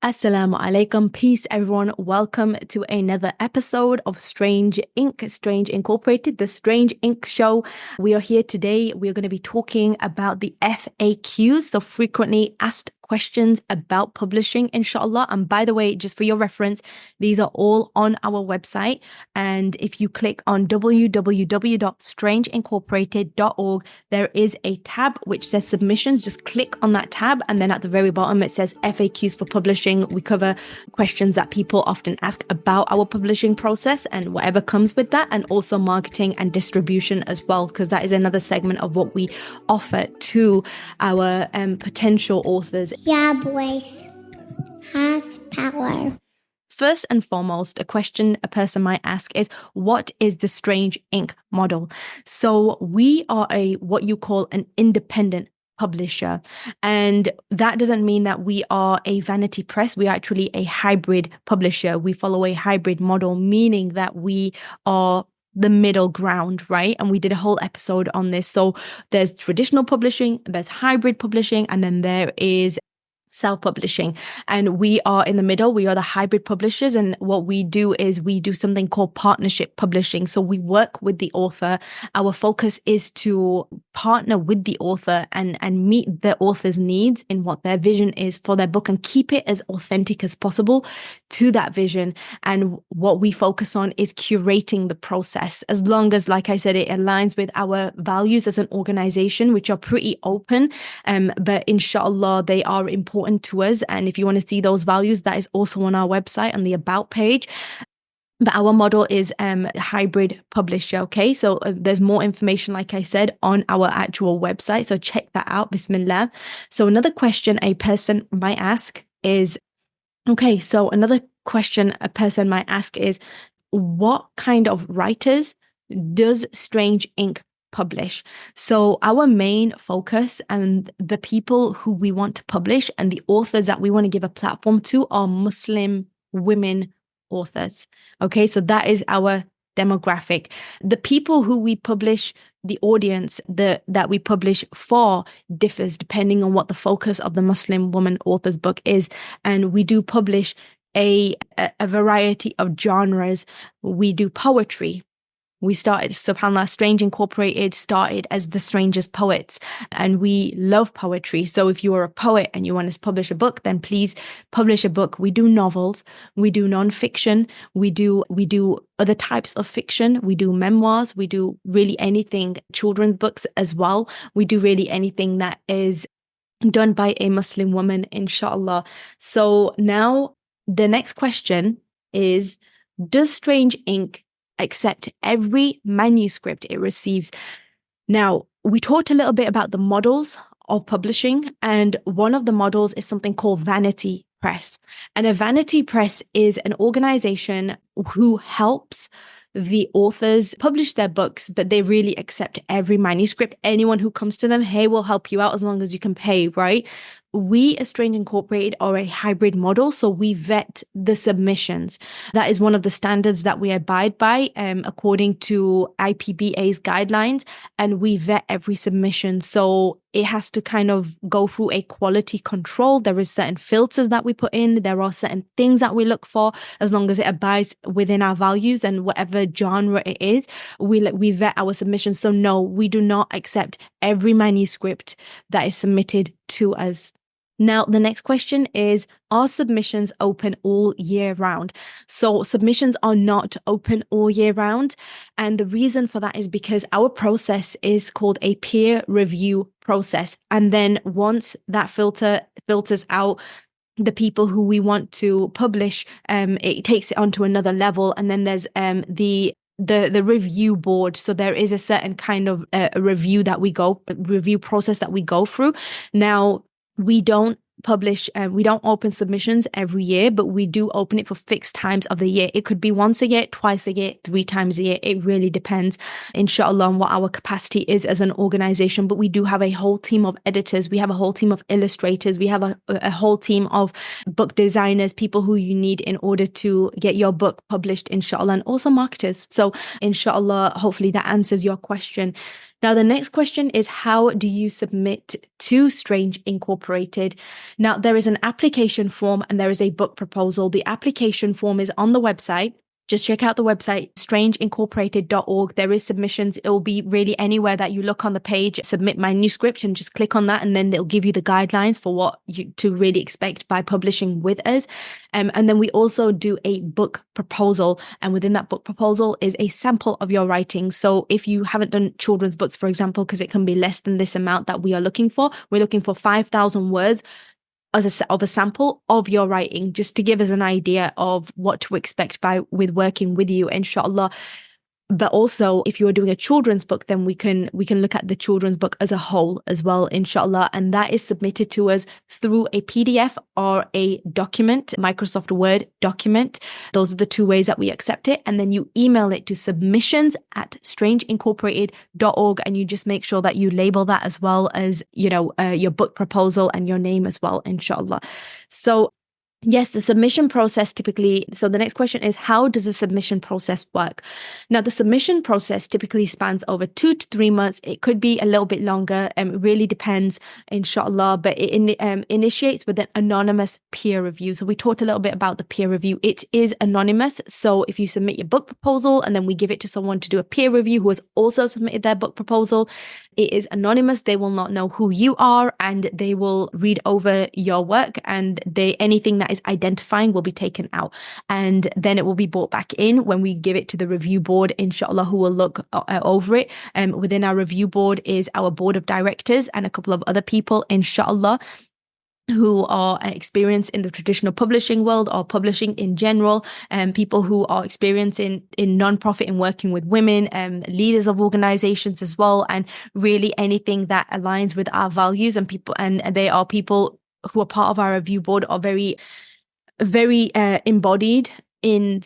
Assalamu alaikum. Peace, everyone. Welcome to another episode of Strange Ink, Strange Incorporated, the Strange Ink Show. We are here today. We're going to be talking about the FAQs, so frequently asked questions about publishing, inshallah. And by the way, just for your reference, these are all on our website. And if you click on www.strangeincorporated.org, there is a tab which says submissions. Just click on that tab. And then at the very bottom, it says FAQs for publishing. We cover questions that people often ask about our publishing process and whatever comes with that, and also marketing and distribution as well, because that is another segment of what we offer to our potential authors. Yeah, voice has power. First and foremost, a question a person might ask is, what is the Strange Ink model? So we are what you call an independent publisher. And that doesn't mean that we are a vanity press. We are actually a hybrid publisher. We follow a hybrid model, meaning that we are the middle ground, right? And we did a whole episode on this. So there's traditional publishing, there's hybrid publishing, and then there is self-publishing, and we are in the middle. We are the hybrid publishers, and what we do is we do something called partnership publishing. So we work with the author. Our focus is to partner with the author and meet the author's needs in what their vision is for their book, and keep it as authentic as possible to that vision. And what we focus on is curating the process, as long as, like I said, it aligns with our values as an organization, which are pretty open, but inshallah they are important to us. And if you want to see those values, that is also on our website on the About page. But our model is hybrid publisher. Okay, so there's more information, like I said, on our actual website. So check that out. Bismillah. So another question a person might ask is, okay, so another question a person might ask is, what kind of writers does Strange Ink publish? So our main focus and the people who we want to publish and the authors that we want to give a platform to are Muslim women authors. Okay, so that is our demographic. The people who we publish, the audience that we publish for differs depending on what the focus of the Muslim woman author's book is. And we do publish a variety of genres. We do poetry. We started, subhanAllah, Strange Incorporated started as the strangest poets, and we love poetry. So if you are a poet and you want to publish a book, then please publish a book. We do novels, we do non-fiction, we do other types of fiction, we do memoirs, we do really anything, children's books as well. We do really anything that is done by a Muslim woman, inshallah. So now the next question is, does Strange Ink accept every manuscript it receives? Now, we talked a little bit about the models of publishing, and one of the models is something called vanity press. And a vanity press is an organization who helps the authors publish their books, but they really accept every manuscript. Anyone who comes to them, hey, we'll help you out as long as you can pay, right? We as Strange Incorporated are a hybrid model, so we vet the submissions. That is one of the standards that we abide by according to IPBA's guidelines, and we vet every submission. So it has to kind of go through a quality control. There is certain filters that we put in. There are certain things that we look for, as long as it abides within our values and whatever genre it is, we vet our submissions. So no, we do not accept every manuscript that is submitted to us. Now, the next question is, are submissions open all year round? So submissions are not open all year round. And the reason for that is because our process is called a peer review process. And then once that filters out the people who we want to publish, it takes it onto another level. And then there's the review board. So there is a certain kind of review process that we go through. Now, we don't open submissions every year, but we do open it for fixed times of the year. It could be once a year, twice a year, 3 times a year. It really depends, inshallah, on what our capacity is as an organization. But we do have a whole team of editors. We have a whole team of illustrators. We have a whole team of book designers, people who you need in order to get your book published, inshallah, and also marketers. So inshallah, hopefully that answers your question. Now, the next question is, how do you submit to Strange Incorporated? Now, there is an application form and there is a book proposal. The application form is on the website. Just check out the website, strangeincorporated.org. There is submissions. It will be really anywhere that you look on the page, submit manuscript, and just click on that. And then it'll give you the guidelines for what you to really expect by publishing with us. And then we also do a book proposal. And within that book proposal is a sample of your writing. So if you haven't done children's books, for example, because it can be less than this amount that we are looking for, we're looking for 5,000 words of a sample of your writing, just to give us an idea of what to expect with working with you, inshallah. But also, if you're doing a children's book, then we can look at the children's book as a whole as well, inshallah. And that is submitted to us through a PDF or a document, Microsoft Word document. Those are the two ways that we accept it. And then you email it to submissions@strangeincorporated.org, and you just make sure that you label that as well as, your book proposal and your name as well, inshallah. So yes, the submission process typically. So the next question is, how does the submission process work? Now, the submission process typically spans over 2 to 3 months. It could be a little bit longer. It really depends, inshallah. But it initiates with an anonymous peer review. So we talked a little bit about the peer review. It is anonymous. So if you submit your book proposal and then we give it to someone to do a peer review who has also submitted their book proposal, it is anonymous. They will not know who you are, and they will read over your work, and anything that is identifying will be taken out, and then it will be brought back in when we give it to the review board, inshallah, who will look over it. Within our review board is our board of directors and a couple of other people, inshallah, who are experienced in the traditional publishing world or publishing in general, and people who are experienced in non-profit and working with women, leaders of organizations as well, and really anything that aligns with our values. And they are people who are part of our review board, are very, very embodied in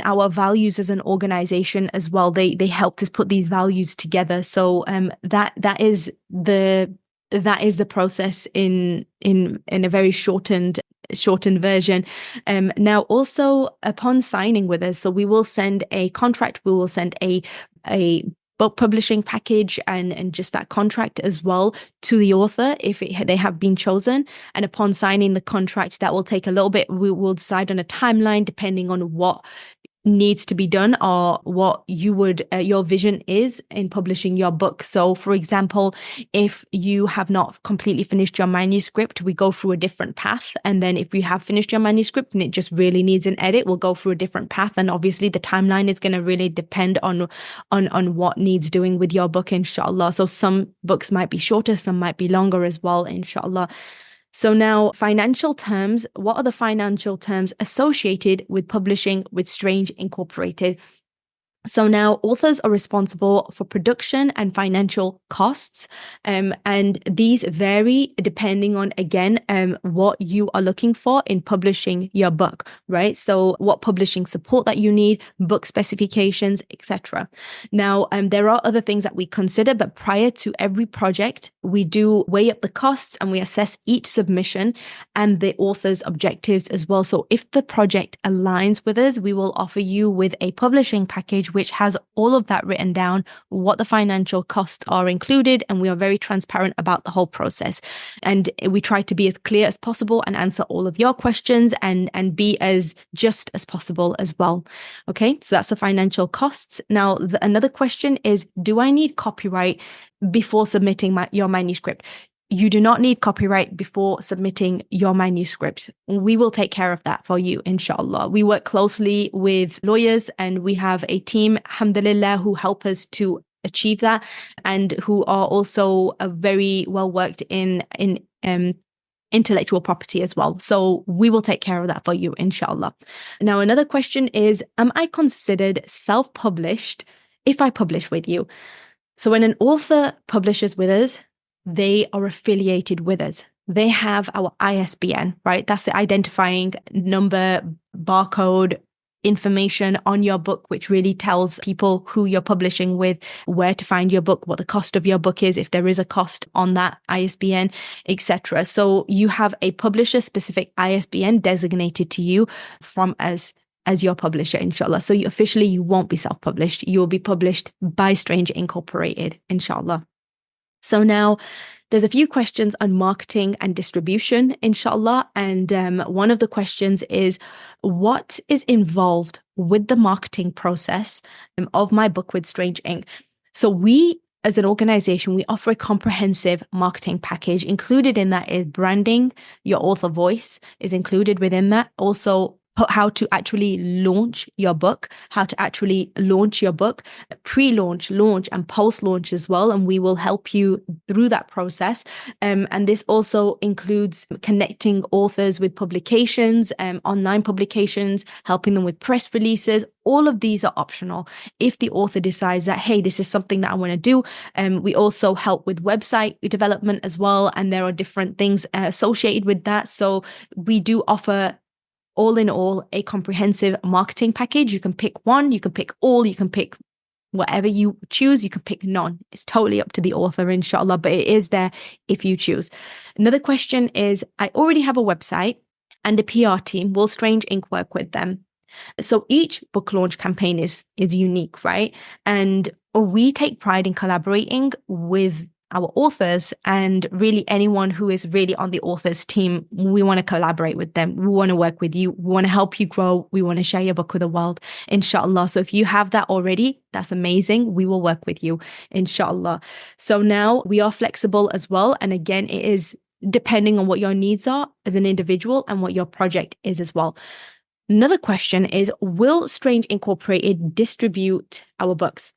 our values as an organization as well. They helped us put these values together. So that is the process in a very shortened version. Now, also upon signing with us, so we will send a contract. We will send a book publishing package and just that contract as well to the author if they have been chosen. And upon signing the contract, that will take a little bit. We will decide on a timeline depending on what needs to be done or what your vision is in publishing your book. So for example, if you have not completely finished your manuscript, we go through a different path. And then if you have finished your manuscript and it just really needs an edit, we'll go through a different path. And obviously the timeline is going to really depend on what needs doing with your book, inshallah. So some books might be shorter, some might be longer as well, inshallah. So now, financial terms. What are the financial terms associated with publishing with Strange Incorporated? So now authors are responsible for production and financial costs, and these vary depending on, again, what you are looking for in publishing your book, right? So what publishing support that you need, book specifications, etc. Now, there are other things that we consider, but prior to every project, we do weigh up the costs and we assess each submission and the author's objectives as well. So if the project aligns with us, we will offer you with a publishing package which has all of that written down, what the financial costs are included, and we are very transparent about the whole process. And we try to be as clear as possible and answer all of your questions and be as just as possible as well. Okay, so that's the financial costs. Now, another question is, do I need copyright before submitting your manuscript? You do not need copyright before submitting your manuscript. We will take care of that for you, inshallah. We work closely with lawyers and we have a team, alhamdulillah, who help us to achieve that and who are also very well worked in intellectual property as well. So we will take care of that for you, inshallah. Now, another question is, am I considered self-published if I publish with you? So when an author publishes with us, they are affiliated with us. They have our ISBN, right? That's the identifying number, barcode, information on your book, which really tells people who you're publishing with, where to find your book, what the cost of your book is, if there is a cost on that ISBN, etc. So you have a publisher-specific ISBN designated to you from us. as your publisher, inshallah. So you won't be self-published. You will be published by Strange Incorporated, inshallah. So now there's a few questions on marketing and distribution, inshallah. And one of the questions is, what is involved with the marketing process of my book with Strange Ink? So we, as an organization, we offer a comprehensive marketing package. Included in that is branding. Your author voice is included within that. Also, how to actually launch your book, pre-launch, launch, and post-launch as well. And we will help you through that process. And this also includes connecting authors with publications, online publications, helping them with press releases. All of these are optional if the author decides that, hey, this is something that I want to do. We also help with website development as well. And there are different things associated with that. So we do offer, all in all, a comprehensive marketing package. You can pick one, you can pick all, you can pick whatever you choose, you can pick none. It's totally up to the author, inshallah, but it is there if you choose. Another question is, I already have a website and a PR team. Will Strange Ink work with them? So each book launch campaign is unique, right? And we take pride in collaborating with our authors, and really anyone who is really on the author's team. We want to collaborate with them. We want to work with you. We want to help you grow. We want to share your book with the world, inshallah. So if you have that already, that's amazing. We will work with you, inshallah. So now we are flexible as well. And again, it is depending on what your needs are as an individual and what your project is as well. Another question is, will Strange Incorporated distribute our books?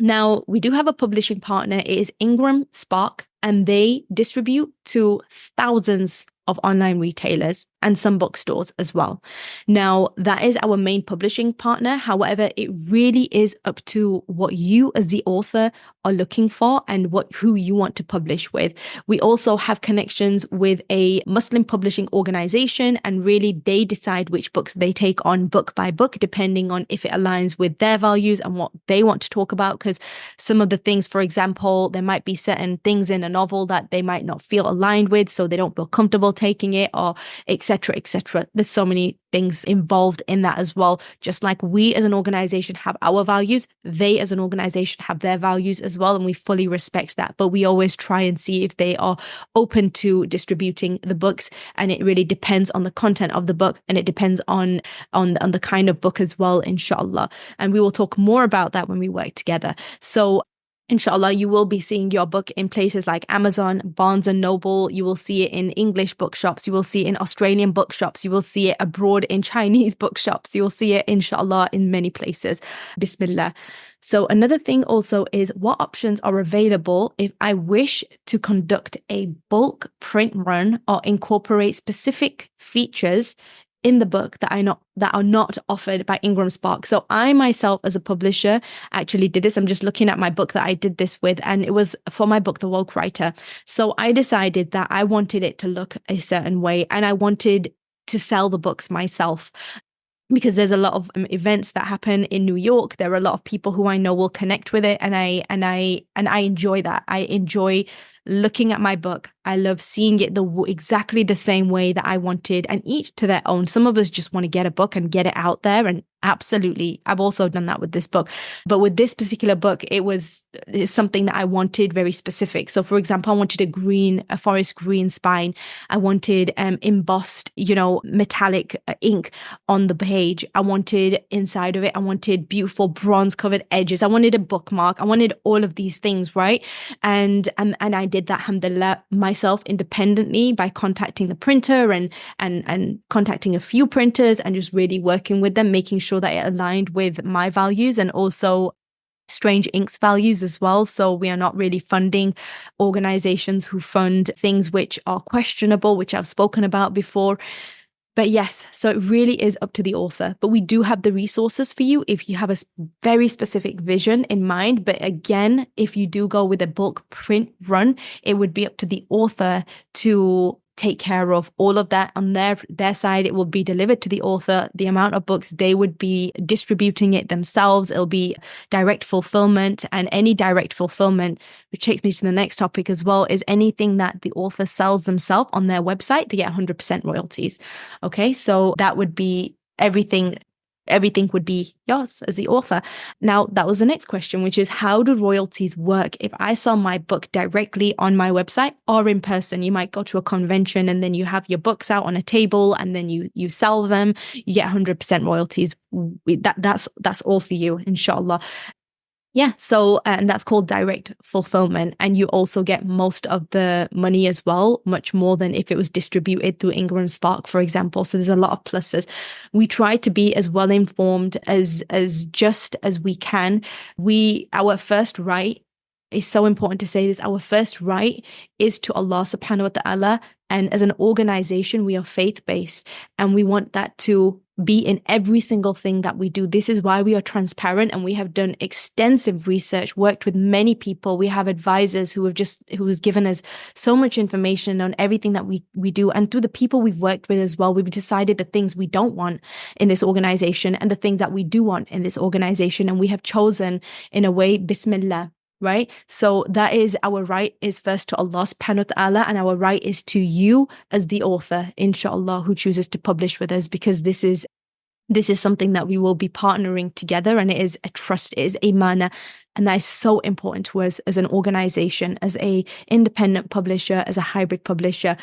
Now, we do have a publishing partner. It is Ingram Spark, and they distribute to thousands of online retailers and some bookstores as well. Now, that is our main publishing partner. However, it really is up to what you as the author are looking for and who you want to publish with. We also have connections with a Muslim publishing organization, and really they decide which books they take on book by book, depending on if it aligns with their values and what they want to talk about. Because some of the things, for example, there might be certain things in a novel that they might not feel aligned with, so they don't feel comfortable taking it, or etc., etc. There's so many things involved in that as well. Just like we as an organization have our values, they as an organization have their values as well, and we fully respect that. But we always try and see if they are open to distributing the books, and it really depends on the content of the book, and it depends on the kind of book as well, inshallah. And we will talk more about that when we work together. So inshallah, you will be seeing your book in places like Amazon, Barnes and Noble. You will see it in English bookshops. You will see it in Australian bookshops. You will see it abroad in Chinese bookshops. You will see it, inshallah, in many places. Bismillah. So another thing also is, what options are available if I wish to conduct a bulk print run or incorporate specific features in the book that are not offered by Ingram Spark. So I myself, as a publisher, actually did this. I'm just looking at my book that I did this with, and it was for my book, The Woke Writer. So I decided that I wanted it to look a certain way, and I wanted to sell the books myself, because there's a lot of events that happen in New York. There are a lot of people who I know will connect with it, and I enjoy that. I enjoy looking at my book. I love seeing it exactly the same way that I wanted, and each to their own. Some of us just want to get a book and get it out there, and absolutely, I've also done that with this book. But with this particular book, it's something that I wanted very specific. So, for example, I wanted a forest green spine. I wanted embossed, metallic ink on the page. I wanted inside of it, I wanted beautiful bronze covered edges. I wanted a bookmark. I wanted all of these things, right? And I did that, alhamdulillah, myself independently by contacting the printer and contacting a few printers and just really working with them, making sure that it aligned with my values and also Strange Ink's values as well. So we are not really funding organizations who fund things which are questionable, which I've spoken about before. But yes, so it really is up to the author. But we do have the resources for you if you have a very specific vision in mind. But again, if you do go with a bulk print run, it would be up to the author to take care of all of that on their side. It will be delivered to the author. The amount of books, they would be distributing it themselves. It'll be direct fulfillment, and any direct fulfillment, which takes me to the next topic as well, is anything that the author sells themselves on their website, they get 100% royalties. Okay, so that would be everything everything would be yours as the author. Now, that was the next question, which is how do royalties work if I sell my book directly on my website or in person? You might go to a convention and then you have your books out on a table and then you sell them. You get 100% royalties. That's all for you, inshallah. Yeah, so and that's called direct fulfillment. And you also get most of the money as well, much more than if it was distributed through Ingram Spark, for example. So there's a lot of pluses. We try to be as well informed as just as we can. Our first right is so important to say this. Our first right is to Allah subhanahu wa ta'ala. And as an organization, we are faith-based and we want that to be in every single thing that we do. This is why we are transparent and we have done extensive research, worked with many people. We have advisors who has given us so much information on everything that we do. And through the people we've worked with as well, we've decided the things we don't want in this organization and the things that we do want in this organization. And we have chosen in a way, Bismillah. Right? So that is our right is first to Allah subhanahu wa ta'ala, and our right is to you as the author, inshallah, who chooses to publish with us, because this is something that we will be partnering together, and it is a trust, it is a mana, and that is so important to us as an organization, as a independent publisher, as a hybrid publisher.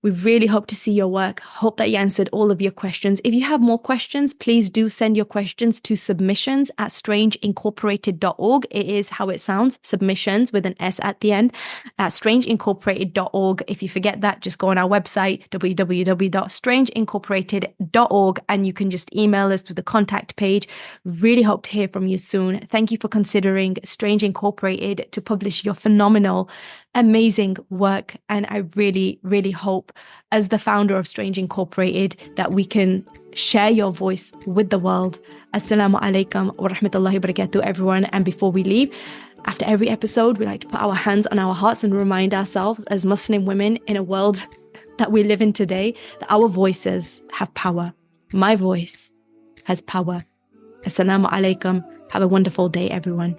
We really hope to see your work. Hope that you answered all of your questions. If you have more questions, please do send your questions to submissions@strangeincorporated.org. It is how it sounds, submissions with an S at the end, at strangeincorporated.org. If you forget that, just go on our website, www.strangeincorporated.org, and you can just email us through the contact page. Really hope to hear from you soon. Thank you for considering Strange Incorporated to publish your phenomenal, amazing work. And I really, really hope, as the founder of Strange Incorporated, that we can share your voice with the world. Assalamu alaikum wa rahmatullahi wa barakatuh, everyone. And before we leave, after every episode, we like to put our hands on our hearts and remind ourselves as Muslim women in a world that we live in today, that our voices have power. My voice has power. Assalamu alaikum. Have a wonderful day, everyone.